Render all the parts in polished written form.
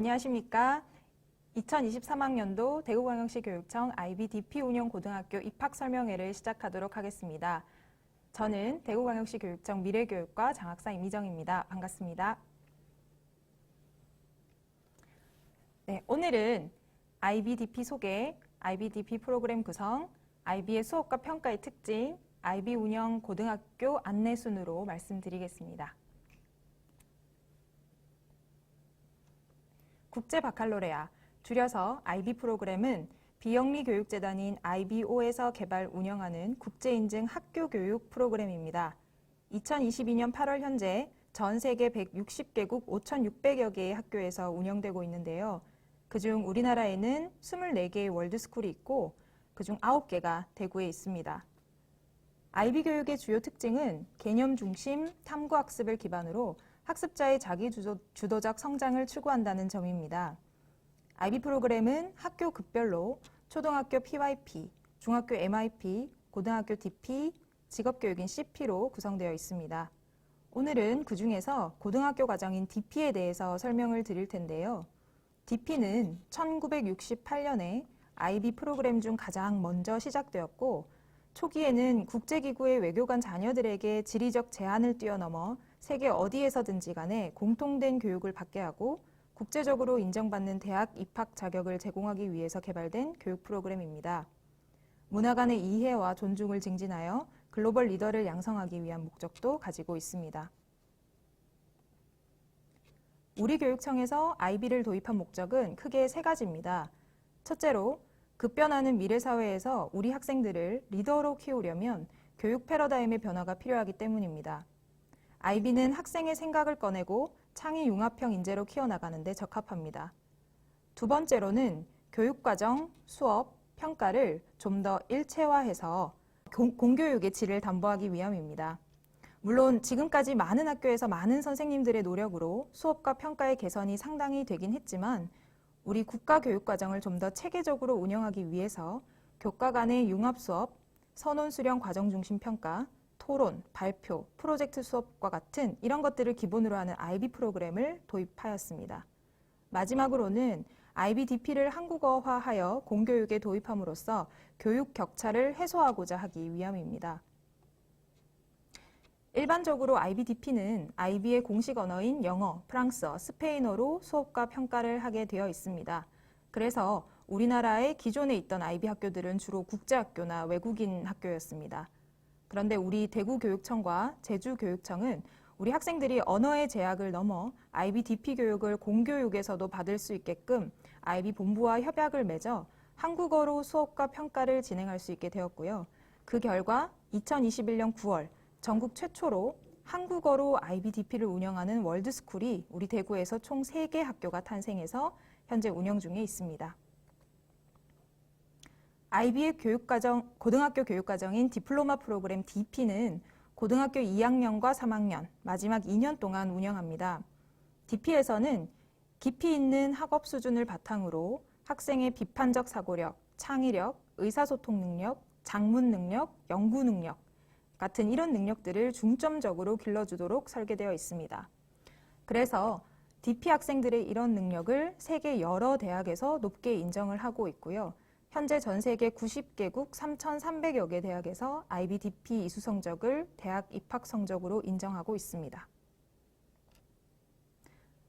안녕하십니까. 2023학년도 대구광역시 교육청 IBDP 운영 고등학교 입학 설명회를 시작하도록 하겠습니다. 저는 대구광역시 교육청 미래교육과 장학사 임희정입니다. 반갑습니다. 네, 오늘은 IBDP 소개, IBDP 프로그램 구성, IB의 수업과 평가의 특징, IB 운영 고등학교 안내 순으로 말씀드리겠습니다. 국제 바칼로레아, 줄여서 IB 프로그램은 비영리 교육재단인 IBO에서 개발 운영하는 국제인증 학교교육 프로그램입니다. 2022년 8월 현재 전 세계 160개국 5,600여 개의 학교에서 운영되고 있는데요. 그중 우리나라에는 24개의 월드스쿨이 있고 그중 9개가 대구에 있습니다. IB 교육의 주요 특징은 개념 중심 탐구학습을 기반으로 학습자의 자기주도적 성장을 추구한다는 점입니다. IB 프로그램은 학교 급별로 초등학교 PYP, 중학교 MIP, 고등학교 DP, 직업교육인 CP로 구성되어 있습니다. 오늘은 그 중에서 고등학교 과정인 DP에 대해서 설명을 드릴 텐데요. DP는 1968년에 IB 프로그램 중 가장 먼저 시작되었고 초기에는 국제기구의 외교관 자녀들에게 지리적 제한을 뛰어넘어 세계 어디에서든지 간에 공통된 교육을 받게 하고 국제적으로 인정받는 대학 입학 자격을 제공하기 위해서 개발된 교육 프로그램입니다. 문화 간의 이해와 존중을 증진하여 글로벌 리더를 양성하기 위한 목적도 가지고 있습니다. 우리 교육청에서 IB를 도입한 목적은 크게 3가지입니다. 첫째로, 급변하는 미래 사회에서 우리 학생들을 리더로 키우려면 교육 패러다임의 변화가 필요하기 때문입니다. IB는 학생의 생각을 꺼내고 창의 융합형 인재로 키워나가는 데 적합합니다. 두 번째로는 교육과정, 수업, 평가를 좀 더 일체화해서 공교육의 질을 담보하기 위함입니다. 물론 지금까지 많은 학교에서 많은 선생님들의 노력으로 수업과 평가의 개선이 상당히 되긴 했지만 우리 국가교육과정을 좀 더 체계적으로 운영하기 위해서 교과 간의 융합 수업, 선원 수령 과정 중심 평가, 토론, 발표, 프로젝트 수업과 같은 이런 것들을 기본으로 하는 IB 프로그램을 도입하였습니다. 마지막으로는 IBDP를 한국어화하여 공교육에 도입함으로써 교육 격차를 해소하고자 하기 위함입니다. 일반적으로 IBDP는 IB의 공식 언어인 영어, 프랑스어, 스페인어로 수업과 평가를 하게 되어 있습니다. 그래서 우리나라에 기존에 있던 IB 학교들은 주로 국제학교나 외국인 학교였습니다. 그런데 우리 대구교육청과 제주교육청은 우리 학생들이 언어의 제약을 넘어 IBDP 교육을 공교육에서도 받을 수 있게끔 IB 본부와 협약을 맺어 한국어로 수업과 평가를 진행할 수 있게 되었고요. 그 결과 2021년 9월 전국 최초로 한국어로 IBDP를 운영하는 월드스쿨이 우리 대구에서 총 3개 학교가 탄생해서 현재 운영 중에 있습니다. IB의 고등학교 교육과정인 디플로마 프로그램 DP는 고등학교 2학년과 3학년, 마지막 2년 동안 운영합니다. DP에서는 깊이 있는 학업 수준을 바탕으로 학생의 비판적 사고력, 창의력, 의사소통 능력, 작문 능력, 연구 능력 같은 이런 능력들을 중점적으로 길러주도록 설계되어 있습니다. 그래서 DP 학생들의 이런 능력을 세계 여러 대학에서 높게 인정을 하고 있고요. 현재 전 세계 90개국 3,300여 개 대학에서 IBDP 이수 성적을 대학 입학 성적으로 인정하고 있습니다.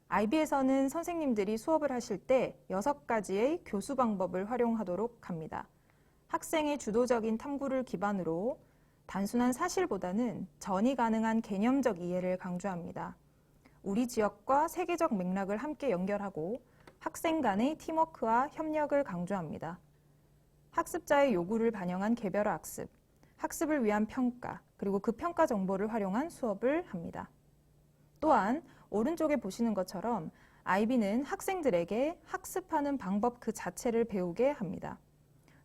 IB에서는 선생님들이 수업을 하실 때 6가지의 교수 방법을 활용하도록 합니다. 학생의 주도적인 탐구를 기반으로 단순한 사실보다는 전이 가능한 개념적 이해를 강조합니다. 우리 지역과 세계적 맥락을 함께 연결하고 학생 간의 팀워크와 협력을 강조합니다. 학습자의 요구를 반영한 개별화 학습, 학습을 위한 평가, 그리고 그 평가 정보를 활용한 수업을 합니다. 또한 오른쪽에 보시는 것처럼 IB는 학생들에게 학습하는 방법 그 자체를 배우게 합니다.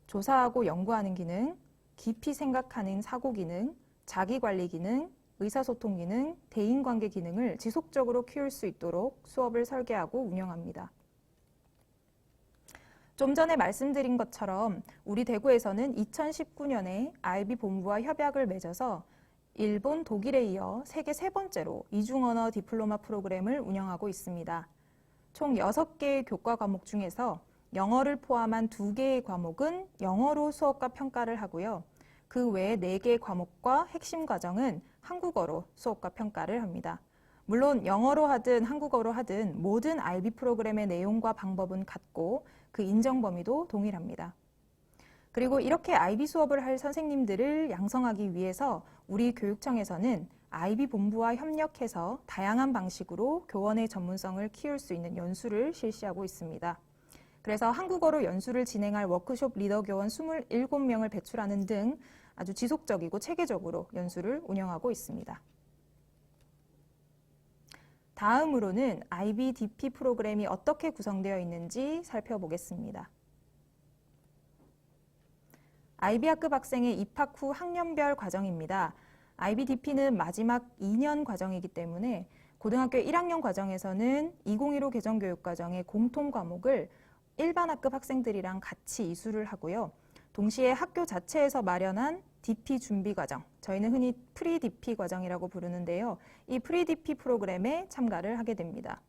조사하고 연구하는 기능, 깊이 생각하는 사고 기능, 자기관리 기능, 의사소통 기능, 대인관계 기능을 지속적으로 키울 수 있도록 수업을 설계하고 운영합니다. 좀 전에 말씀드린 것처럼 우리 대구에서는 2019년에 IB 본부와 협약을 맺어서 일본, 독일에 이어 세계 3번째로 이중언어 디플로마 프로그램을 운영하고 있습니다. 총 6개의 교과 과목 중에서 영어를 포함한 2개의 과목은 영어로 수업과 평가를 하고요. 그 외에 4개의 과목과 핵심 과정은 한국어로 수업과 평가를 합니다. 물론 영어로 하든 한국어로 하든 모든 IB 프로그램의 내용과 방법은 같고 그 인정 범위도 동일합니다. 그리고 이렇게 IB 수업을 할 선생님들을 양성하기 위해서 우리 교육청에서는 IB 본부와 협력해서 다양한 방식으로 교원의 전문성을 키울 수 있는 연수를 실시하고 있습니다. 그래서 한국어로 연수를 진행할 워크숍 리더 교원 27명을 배출하는 등 아주 지속적이고 체계적으로 연수를 운영하고 있습니다. 다음으로는 IBDP 프로그램이 어떻게 구성되어 있는지 살펴보겠습니다. IB 학급 학생의 입학 후 학년별 과정입니다. IBDP는 마지막 2년 과정이기 때문에 고등학교 1학년 과정에서는 2015 개정교육과정의 공통 과목을 일반 학급 학생들이랑 같이 이수를 하고요. 동시에 학교 자체에서 마련한 DP 준비 과정, 저희는 흔히 프리-DP 과정이라고 부르는데요. 이 프리-DP 프로그램에 참가를 하게 됩니다.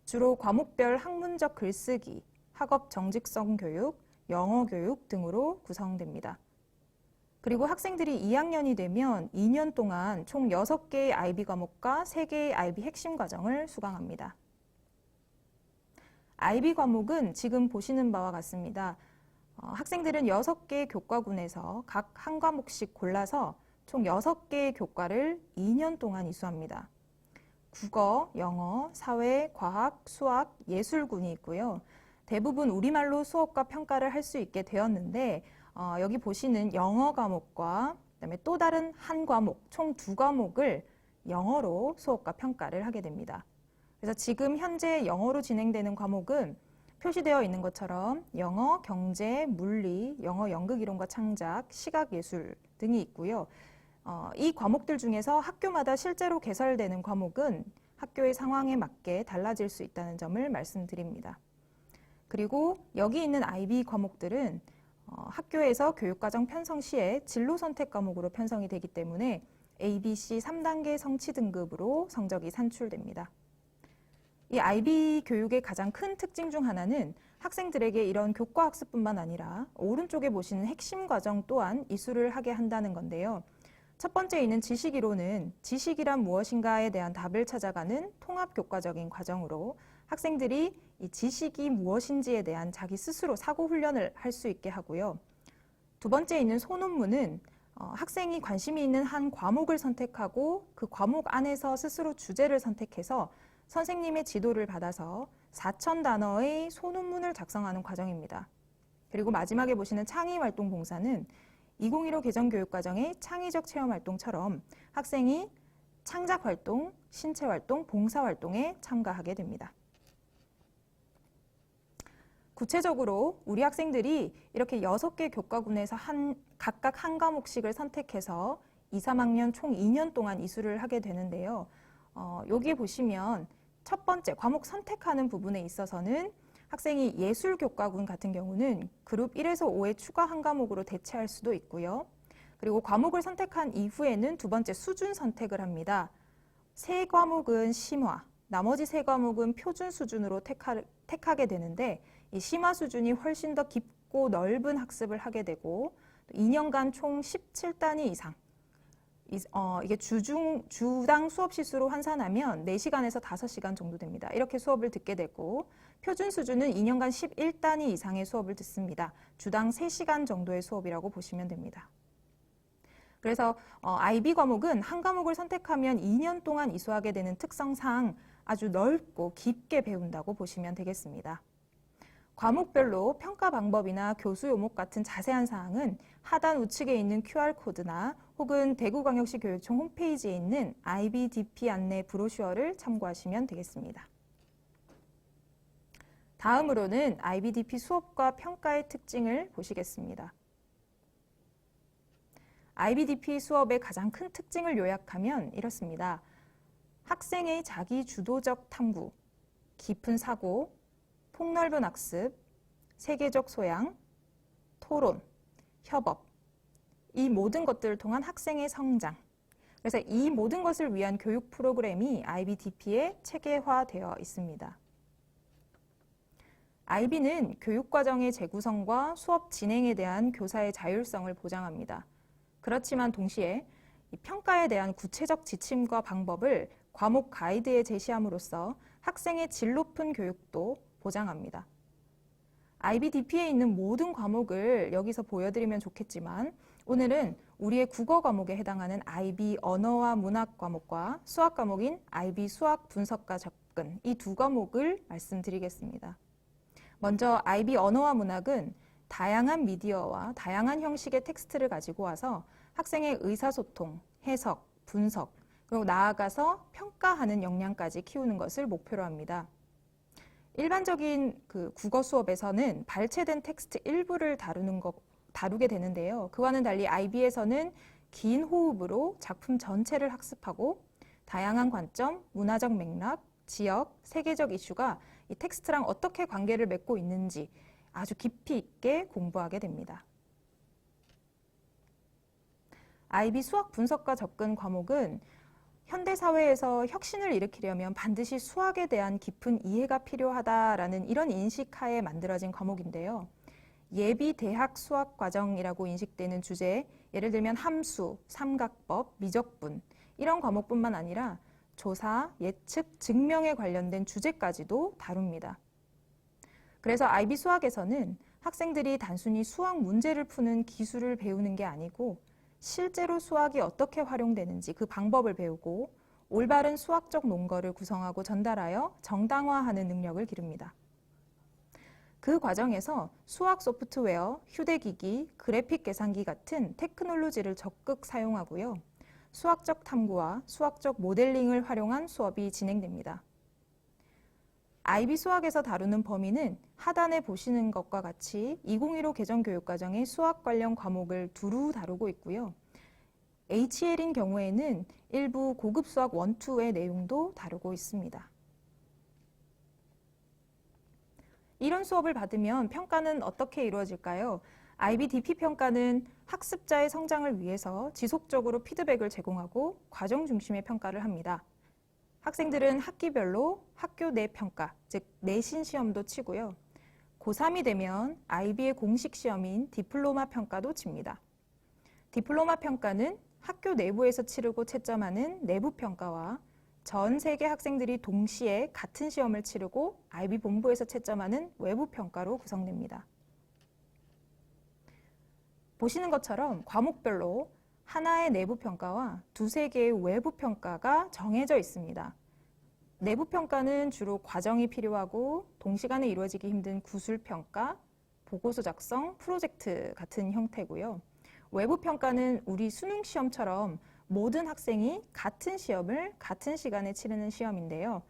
주로 과목별 학문적 글쓰기, 학업 정직성 교육, 영어 교육 등으로 구성됩니다. 그리고 학생들이 2학년이 되면 2년 동안 총 6개의 IB 과목과 3개의 IB 핵심 과정을 수강합니다. IB 과목은 지금 보시는 바와 같습니다. 학생들은 6개의 교과군에서 각 한 과목씩 골라서 총 6개의 교과를 2년 동안 이수합니다. 국어, 영어, 사회, 과학, 수학, 예술군이 있고요. 대부분 우리말로 수업과 평가를 할 수 있게 되었는데 여기 보시는 영어 과목과 그다음에 또 다른 한 과목, 총 2과목을 영어로 수업과 평가를 하게 됩니다. 그래서 지금 현재 영어로 진행되는 과목은 표시되어 있는 것처럼 영어, 경제, 물리, 영어 연극 이론과 창작, 시각 예술 등이 있고요. 이 과목들 중에서 학교마다 실제로 개설되는 과목은 학교의 상황에 맞게 달라질 수 있다는 점을 말씀드립니다. 그리고 여기 있는 IB 과목들은 학교에서 교육과정 편성 시에 진로 선택 과목으로 편성이 되기 때문에 ABC 3단계 성취 등급으로 성적이 산출됩니다. 이 IB 교육의 가장 큰 특징 중 하나는 학생들에게 이런 교과 학습뿐만 아니라 오른쪽에 보시는 핵심 과정 또한 이수를 하게 한다는 건데요. 첫 번째 있는 지식이론은 지식이란 무엇인가에 대한 답을 찾아가는 통합교과적인 과정으로 학생들이 이 지식이 무엇인지에 대한 자기 스스로 사고 훈련을 할 수 있게 하고요. 두 번째 있는 소논문은 학생이 관심이 있는 한 과목을 선택하고 그 과목 안에서 스스로 주제를 선택해서 선생님의 지도를 받아서 4,000단어의 소논문을 작성하는 과정입니다. 그리고 마지막에 보시는 창의활동봉사는 2015 개정교육과정의 창의적 체험활동처럼 학생이 창작활동, 신체활동, 봉사활동에 참가하게 됩니다. 구체적으로 우리 학생들이 이렇게 6개 교과군에서 각각 한 과목씩을 선택해서 2, 3학년 총 2년 동안 이수를 하게 되는데요. 여기에 보시면 첫 번째 과목 선택하는 부분에 있어서는 학생이 예술교과군 같은 경우는 그룹 1에서 5에 추가 한 과목으로 대체할 수도 있고요. 그리고 과목을 선택한 이후에는 두 번째 수준 선택을 합니다. 3과목은 심화, 나머지 3과목은 표준 수준으로 택하게 되는데 이 심화 수준이 훨씬 더 깊고 넓은 학습을 하게 되고 2년간 총 17단위 이상 이게 주당 수업 시수로 환산하면 4시간에서 5시간 정도 됩니다. 이렇게 수업을 듣게 되고 표준 수준은 2년간 11단위 이상의 수업을 듣습니다. 주당 3시간 정도의 수업이라고 보시면 됩니다. 그래서 IB 과목은 한 과목을 선택하면 2년 동안 이수하게 되는 특성상 아주 넓고 깊게 배운다고 보시면 되겠습니다. 과목별로 평가 방법이나 교수 요목 같은 자세한 사항은 하단 우측에 있는 QR코드나 혹은 대구광역시 교육청 홈페이지에 있는 IBDP 안내 브로슈어를 참고하시면 되겠습니다. 다음으로는 IBDP 수업과 평가의 특징을 보시겠습니다. IBDP 수업의 가장 큰 특징을 요약하면 이렇습니다. 학생의 자기 주도적 탐구, 깊은 사고, 폭넓은 학습, 세계적 소양, 토론, 협업, 이 모든 것들을 통한 학생의 성장. 그래서 이 모든 것을 위한 교육 프로그램이 IBDP에 체계화되어 있습니다. IB는 교육과정의 재구성과 수업 진행에 대한 교사의 자율성을 보장합니다. 그렇지만 동시에 이 평가에 대한 구체적 지침과 방법을 과목 가이드에 제시함으로써 학생의 질 높은 교육도 보장합니다. IBDP에 있는 모든 과목을 여기서 보여드리면 좋겠지만 오늘은 우리의 국어 과목에 해당하는 IB 언어와 문학 과목과 수학 과목인 IB 수학 분석과 접근 이 두 과목을 말씀드리겠습니다. 먼저 IB 언어와 문학은 다양한 미디어와 다양한 형식의 텍스트를 가지고 와서 학생의 의사소통, 해석, 분석, 그리고 나아가서 평가하는 역량까지 키우는 것을 목표로 합니다. 일반적인 국어 수업에서는 발췌된 텍스트 일부를 다루게 되는데요. 그와는 달리 IB에서는 긴 호흡으로 작품 전체를 학습하고 다양한 관점, 문화적 맥락, 지역, 세계적 이슈가 이 텍스트랑 어떻게 관계를 맺고 있는지 아주 깊이 있게 공부하게 됩니다. IB 수학 분석과 접근 과목은 현대사회에서 혁신을 일으키려면 반드시 수학에 대한 깊은 이해가 필요하다라는 이런 인식하에 만들어진 과목인데요. 예비 대학 수학 과정이라고 인식되는 주제, 예를 들면 함수, 삼각법, 미적분 이런 과목뿐만 아니라 조사, 예측, 증명에 관련된 주제까지도 다룹니다. 그래서 IB 수학에서는 학생들이 단순히 수학 문제를 푸는 기술을 배우는 게 아니고 실제로 수학이 어떻게 활용되는지 그 방법을 배우고 올바른 수학적 논거를 구성하고 전달하여 정당화하는 능력을 기릅니다. 그 과정에서 수학 소프트웨어, 휴대기기, 그래픽 계산기 같은 테크놀로지를 적극 사용하고요. 수학적 탐구와 수학적 모델링을 활용한 수업이 진행됩니다. IB 수학에서 다루는 범위는 하단에 보시는 것과 같이 2015 개정교육과정의 수학 관련 과목을 두루 다루고 있고요. HL인 경우에는 일부 고급 수학 1, 2의 내용도 다루고 있습니다. 이런 수업을 받으면 평가는 어떻게 이루어질까요? IBDP 평가는 학습자의 성장을 위해서 지속적으로 피드백을 제공하고 과정 중심의 평가를 합니다. 학생들은 학기별로 학교 내 평가, 즉 내신 시험도 치고요. 고3이 되면 IB의 공식 시험인 디플로마 평가도 칩니다. 디플로마 평가는 학교 내부에서 치르고 채점하는 내부 평가와 전 세계 학생들이 동시에 같은 시험을 치르고 IB 본부에서 채점하는 외부 평가로 구성됩니다. 보시는 것처럼 과목별로 하나의 내부 평가와 두세 개의 외부 평가가 정해져 있습니다. 내부 평가는 주로 과정이 필요하고 동시간에 이루어지기 힘든 구술 평가, 보고서 작성, 프로젝트 같은 형태고요. 외부 평가는 우리 수능 시험처럼 모든 학생이 같은 시험을 같은 시간에 치르는 시험인데요.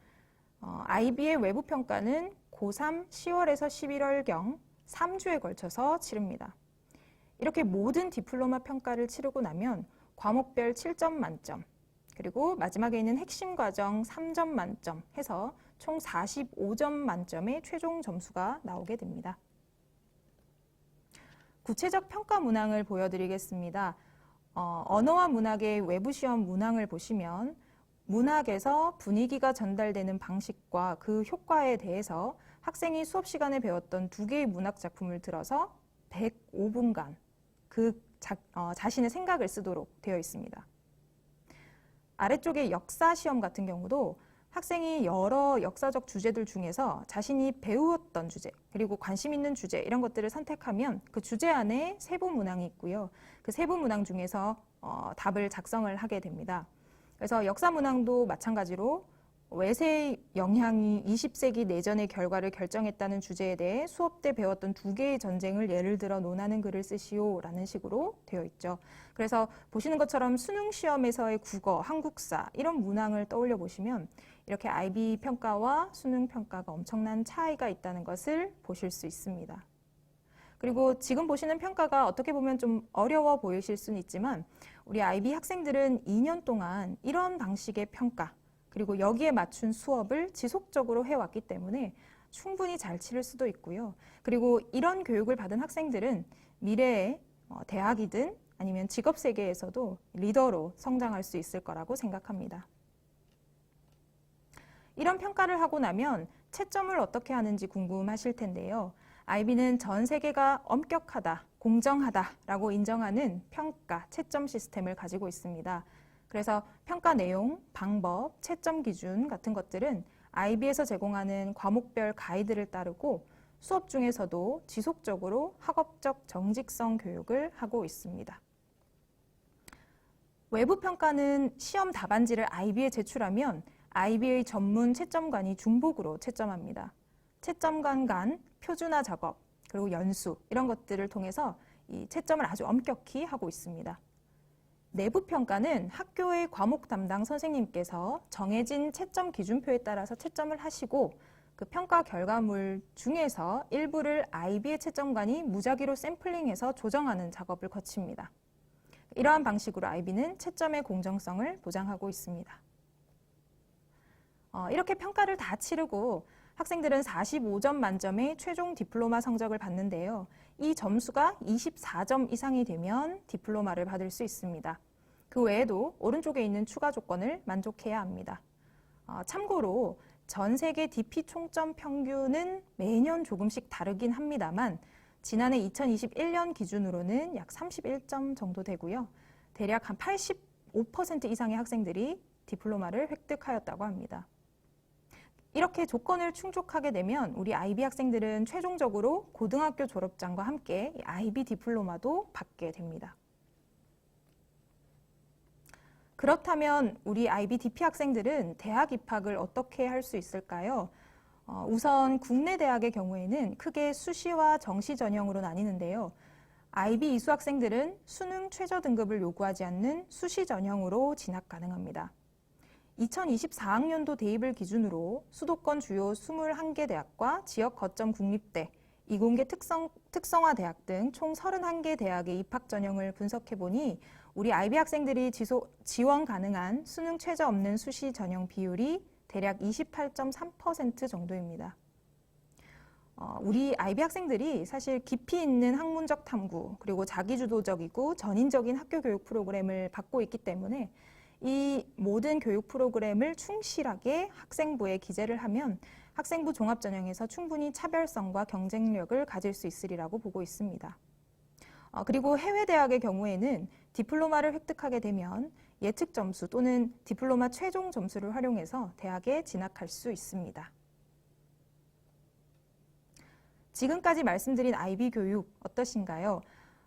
IB의 외부 평가는 고3 10월에서 11월경 3주에 걸쳐서 치릅니다. 이렇게 모든 디플로마 평가를 치르고 나면 과목별 7점 만점, 그리고 마지막에 있는 핵심 과정 3점 만점 해서 총 45점 만점의 최종 점수가 나오게 됩니다. 구체적 평가 문항을 보여드리겠습니다. 언어와 문학의 외부 시험 문항을 보시면 문학에서 분위기가 전달되는 방식과 그 효과에 대해서 학생이 수업 시간에 배웠던 두 개의 문학 작품을 들어서 105분간 자신의 생각을 쓰도록 되어 있습니다. 아래쪽의 역사 시험 같은 경우도 학생이 여러 역사적 주제들 중에서 자신이 배우었던 주제, 그리고 관심 있는 주제 이런 것들을 선택하면 그 주제 안에 세부 문항이 있고요. 그 세부 문항 중에서 답을 작성을 하게 됩니다. 그래서 역사 문항도 마찬가지로 외세의 영향이 20세기 내전의 결과를 결정했다는 주제에 대해 수업 때 배웠던 두 개의 전쟁을 예를 들어 논하는 글을 쓰시오라는 식으로 되어 있죠. 그래서 보시는 것처럼 수능 시험에서의 국어, 한국사 이런 문항을 떠올려 보시면 이렇게 IB 평가와 수능 평가가 엄청난 차이가 있다는 것을 보실 수 있습니다. 그리고 지금 보시는 평가가 어떻게 보면 좀 어려워 보이실 수는 있지만 우리 IB 학생들은 2년 동안 이런 방식의 평가 그리고 여기에 맞춘 수업을 지속적으로 해왔기 때문에 충분히 잘 치를 수도 있고요. 그리고 이런 교육을 받은 학생들은 미래에 대학이든 아니면 직업 세계에서도 리더로 성장할 수 있을 거라고 생각합니다. 이런 평가를 하고 나면 채점을 어떻게 하는지 궁금하실 텐데요. IB는 전 세계가 엄격하다, 공정하다라고 인정하는 평가, 채점 시스템을 가지고 있습니다. 그래서 평가 내용, 방법, 채점 기준 같은 것들은 IB에서 제공하는 과목별 가이드를 따르고 수업 중에서도 지속적으로 학업적 정직성 교육을 하고 있습니다. 외부 평가는 시험 답안지를 IB에 제출하면 IB의 전문 채점관이 중복으로 채점합니다. 채점관 간 표준화 작업, 그리고 연수 이런 것들을 통해서 이 채점을 아주 엄격히 하고 있습니다. 내부 평가는 학교의 과목 담당 선생님께서 정해진 채점 기준표에 따라서 채점을 하시고 그 평가 결과물 중에서 일부를 IB의 채점관이 무작위로 샘플링해서 조정하는 작업을 거칩니다. 이러한 방식으로 IB는 채점의 공정성을 보장하고 있습니다. 이렇게 평가를 다 치르고 학생들은 45점 만점의 최종 디플로마 성적을 받는데요. 이 점수가 24점 이상이 되면 디플로마를 받을 수 있습니다. 그 외에도 오른쪽에 있는 추가 조건을 만족해야 합니다. 참고로 전 세계 DP 총점 평균은 매년 조금씩 다르긴 합니다만 지난해 2021년 기준으로는 약 31점 정도 되고요. 대략 한 85% 이상의 학생들이 디플로마를 획득하였다고 합니다. 이렇게 조건을 충족하게 되면 우리 IB 학생들은 최종적으로 고등학교 졸업장과 함께 IB 디플로마도 받게 됩니다. 그렇다면 우리 IB DP 학생들은 대학 입학을 어떻게 할 수 있을까요? 우선 국내 대학의 경우에는 크게 수시와 정시 전형으로 나뉘는데요. IB 이수 학생들은 수능 최저 등급을 요구하지 않는 수시 전형으로 진학 가능합니다. 2024학년도 대입을 기준으로 수도권 주요 21개 대학과 지역 거점 국립대, 이공계 특성화 대학 등 총 31개 대학의 입학 전형을 분석해보니 우리 IB 학생들이 지원 가능한 수능 최저 없는 수시 전형 비율이 대략 28.3% 정도입니다. 우리 IB 학생들이 사실 깊이 있는 학문적 탐구, 그리고 자기주도적이고 전인적인 학교 교육 프로그램을 받고 있기 때문에 이 모든 교육 프로그램을 충실하게 학생부에 기재를 하면 학생부 종합전형에서 충분히 차별성과 경쟁력을 가질 수 있으리라고 보고 있습니다. 그리고 해외 대학의 경우에는 디플로마를 획득하게 되면 예측 점수 또는 디플로마 최종 점수를 활용해서 대학에 진학할 수 있습니다. 지금까지 말씀드린 IB 교육 어떠신가요?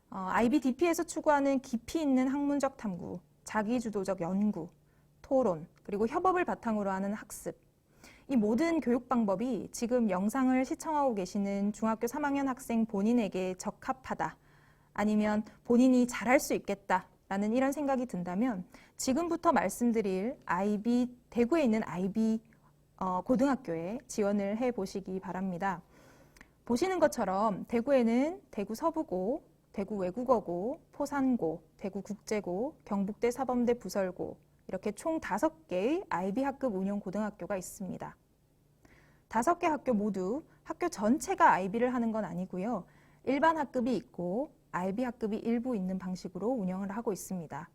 IB DP에서 추구하는 깊이 있는 학문적 탐구, 자기주도적 연구, 토론, 그리고 협업을 바탕으로 하는 학습. 이 모든 교육 방법이 지금 영상을 시청하고 계시는 중학교 3학년 학생 본인에게 적합하다, 아니면 본인이 잘할 수 있겠다라는 이런 생각이 든다면 지금부터 말씀드릴 대구에 있는 IB 고등학교에 지원을 해보시기 바랍니다. 보시는 것처럼 대구에는 대구 서부고, 대구 외국어고, 포산고, 대구 국제고, 경북대 사범대 부설고 이렇게 총 5개의 IB 학급 운영 고등학교가 있습니다. 5개 학교 모두 학교 전체가 IB를 하는 건 아니고요. 일반 학급이 있고 IB 학급이 일부 있는 방식으로 운영을 하고 있습니다.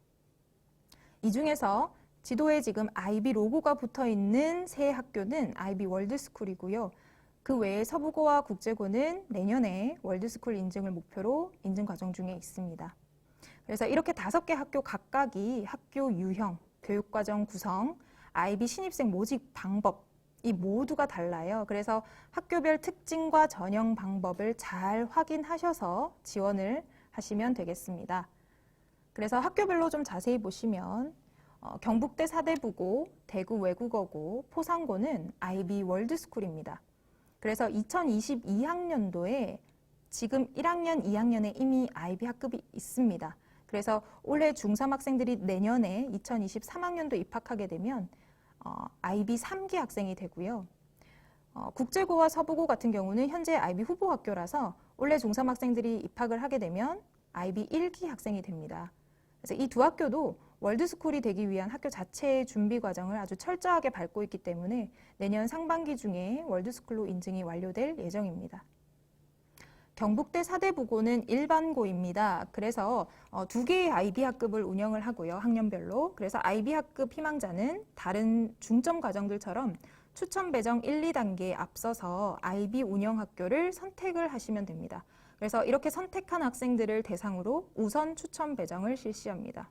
이 중에서 지도에 지금 IB 로고가 붙어 있는 세 학교는 IB 월드스쿨이고요. 그 외에 서부고와 국제고는 내년에 월드스쿨 인증을 목표로 인증 과정 중에 있습니다. 그래서 이렇게 5개 학교 각각이 학교 유형, 교육과정 구성, IB 신입생 모집 방법 이 모두가 달라요. 그래서 학교별 특징과 전형 방법을 잘 확인하셔서 지원을 하시면 되겠습니다. 그래서 학교별로 좀 자세히 보시면 경북대 사대부고, 대구 외국어고, 포상고는 IB 월드스쿨입니다. 그래서 2022학년도에 지금 1학년, 2학년에 이미 IB 학급이 있습니다. 그래서 올해 중3 학생들이 내년에 2023학년도 입학하게 되면 IB 3기 학생이 되고요. 국제고와 서부고 같은 경우는 현재 IB 후보 학교라서 올해 중3 학생들이 입학을 하게 되면 IB 1기 학생이 됩니다. 그래서 이 두 학교도 월드스쿨이 되기 위한 학교 자체의 준비 과정을 아주 철저하게 밟고 있기 때문에 내년 상반기 중에 월드스쿨로 인증이 완료될 예정입니다. 경북대 사대부고는 일반고입니다. 그래서 2개의 IB 학급을 운영을 하고요. 학년별로. 그래서 IB 학급 희망자는 다른 중점 과정들처럼 추천 배정 1, 2단계에 앞서서 IB 운영 학교를 선택을 하시면 됩니다. 그래서 이렇게 선택한 학생들을 대상으로 우선 추천 배정을 실시합니다.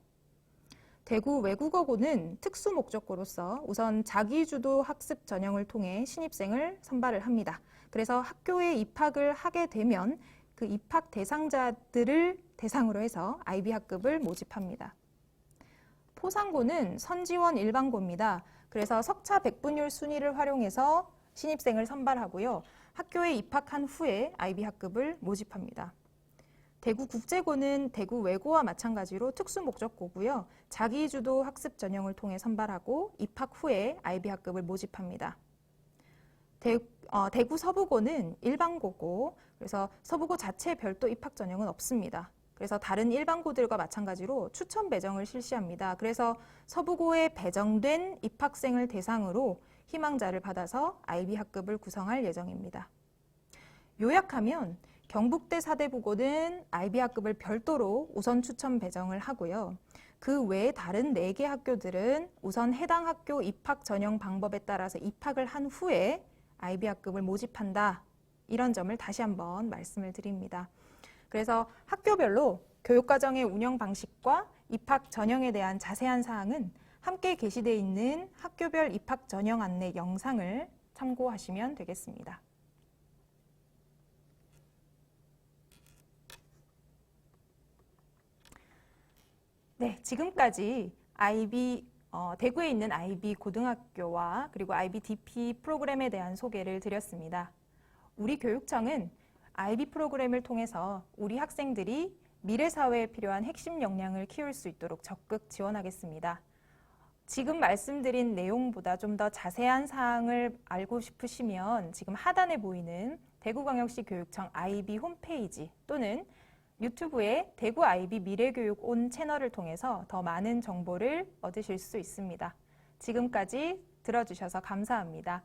대구 외국어고는 특수 목적고로서 우선 자기주도 학습 전형을 통해 신입생을 선발을 합니다. 그래서 학교에 입학을 하게 되면 그 입학 대상자들을 대상으로 해서 IB 학급을 모집합니다. 포상고는 선지원 일반고입니다. 그래서 석차 백분율 순위를 활용해서 신입생을 선발하고요. 학교에 입학한 후에 IB 학급을 모집합니다. 대구 국제고는 대구 외고와 마찬가지로 특수 목적고고요. 자기주도 학습 전형을 통해 선발하고 입학 후에 IB 학급을 모집합니다. 대구 서부고는 일반고고, 그래서 서부고 자체 별도 입학 전형은 없습니다. 그래서 다른 일반고들과 마찬가지로 추천 배정을 실시합니다. 그래서 서부고에 배정된 입학생을 대상으로 희망자를 받아서 IB 학급을 구성할 예정입니다. 요약하면 경북대 사대부고는 IB 학급을 별도로 우선 추천 배정을 하고요. 그 외에 다른 4개 학교들은 우선 해당 학교 입학 전형 방법에 따라서 입학을 한 후에 IB 학급을 모집한다. 이런 점을 다시 한번 말씀을 드립니다. 그래서 학교별로 교육과정의 운영 방식과 입학 전형에 대한 자세한 사항은 함께 게시되어 있는 학교별 입학 전형 안내 영상을 참고하시면 되겠습니다. 네, 지금까지 대구에 있는 IB 고등학교와 그리고 IB DP 프로그램에 대한 소개를 드렸습니다. 우리 교육청은 IB 프로그램을 통해서 우리 학생들이 미래 사회에 필요한 핵심 역량을 키울 수 있도록 적극 지원하겠습니다. 지금 말씀드린 내용보다 좀 더 자세한 사항을 알고 싶으시면 지금 하단에 보이는 대구광역시 교육청 IB 홈페이지 또는 유튜브에 대구 IB 미래교육 온 채널을 통해서 더 많은 정보를 얻으실 수 있습니다. 지금까지 들어주셔서 감사합니다.